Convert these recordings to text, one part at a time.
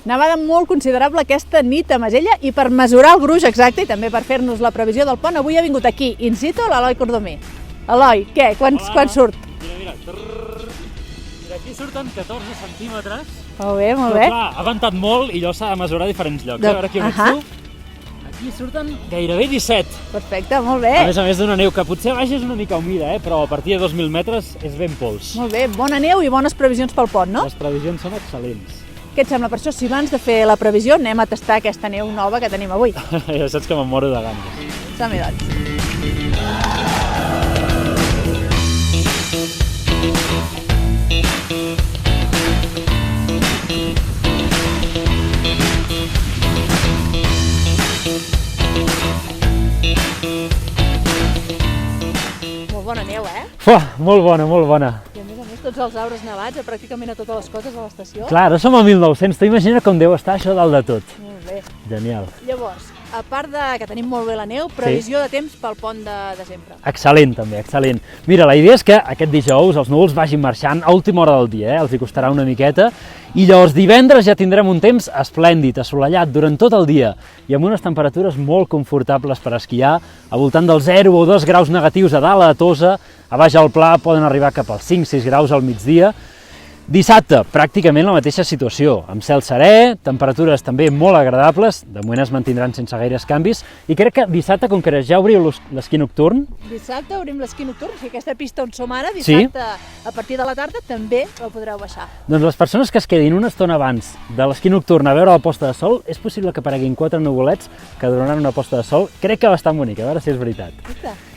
Nevada molt considerable aquesta nit a Masella i per mesurar el gruix exacte i també per fer-nos la previsió del pont, avui ha vingut aquí, in situ, l'Eloi Cordomí. Eloi, què? Quan surt? Mira, aquí surten 14 centímetres. Molt bé, molt Però bé. clar, ha ventat molt i allò s'ha de mesurar a diferents llocs. A veure aquí on ets tu. Aquí surten gairebé 17. Perfecte, molt bé. A més d'una neu que potser a baix és una mica humida, però a partir de 2.000 metres és ben pols. Molt bé, bona neu i bones previsions pel pont, no? Les previsions són excel·lents. Què et sembla? Per això, si abans de fer la previsió anem a tastar aquesta neu nova que tenim avui. Ja saps que me'n moro de ganes. Som-hi, doncs. Molt bona neu, Molt bona, molt bona. I a més, tots els arbres nevats, pràcticament a totes les cotes de l'estació. Clar, ara som a 1900, t'imagina com deu estar això dalt de tot. Molt bé. Genial. Llavors, a part de que tenim molt bé la neu, previsió de temps pel pont de desembre. Excel·lent, també, excel·lent. Mira, la idea és que aquest dijous els núvols vagin marxant a última hora del dia, els hi costarà una miqueta, i llavors divendres ja tindrem un temps esplèndid, assolellat durant tot el dia i amb unes temperatures molt confortables per esquiar, al voltant dels 0 o 2 graus negatius a dalt a Tossa, a baix al Pla poden arribar cap als 5-6 graus al migdia. Dissabte, pràcticament la mateixa situació, amb cel serè, temperatures també molt agradables, de moment es mantindran sense gaires canvis, i crec que dissabte, com que ja obriu l'esquí nocturn... Dissabte obrim l'esquí nocturn, o sigui, aquesta pista on som ara, dissabte a partir de la tarda també la podreu baixar. Doncs les persones que es quedin una estona abans de l'esquí nocturn a veure la posta de sol, és possible que apareguin 4 nuvolets que donaran una posta de sol, crec que bastant bonica, a veure si és veritat.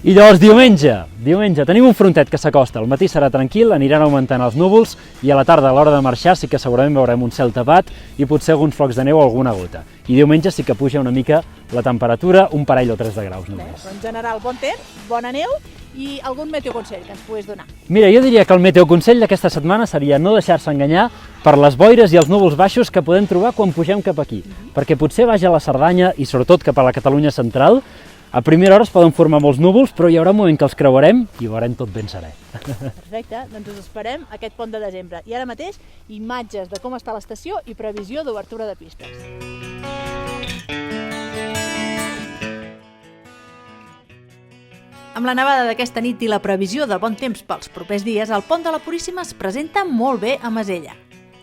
I llavors diumenge tenim un frontet que s'acosta, al matí serà tranquil, aniran augmentant els núvols i a la tarda, a l'hora de marxar, sí que segurament veurem un cel tapat i potser alguns flocs de neu o alguna gota. I diumenge sí que puja una mica la temperatura, un parell o 3 de graus només. En general, bon temps, bona neu i algun meteoconsell que ens puguis donar. Mira, jo diria que el meteoconsell d'aquesta setmana seria no deixar-se enganyar per les boires i els núvols baixos que podem trobar quan pugem cap aquí, perquè potser baix a la Cerdanya i sobretot cap a la Catalunya central, a primera hora es poden formar molts núvols, però hi haurà un moment que els creuarem i ho veurem tot ben serè. Perfecte, doncs us esperem aquest pont de desembre. I ara mateix, imatges de com està l'estació i previsió d'obertura de pistes. Amb la nevada d'aquesta nit i la previsió del bon temps pels propers dies, el pont de la Puríssima es presenta molt bé a Masella.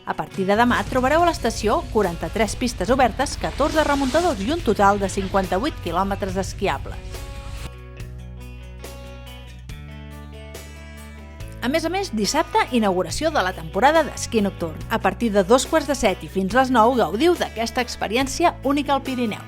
A partir de demà trobareu a l'estació 43 pistes obertes, 14 remuntadors i un total de 58 quilòmetres esquiables. A més, dissabte, inauguració de la temporada d'esquí nocturn. A partir de 2:15 i fins les 9 gaudiu d'aquesta experiència única al Pirineu.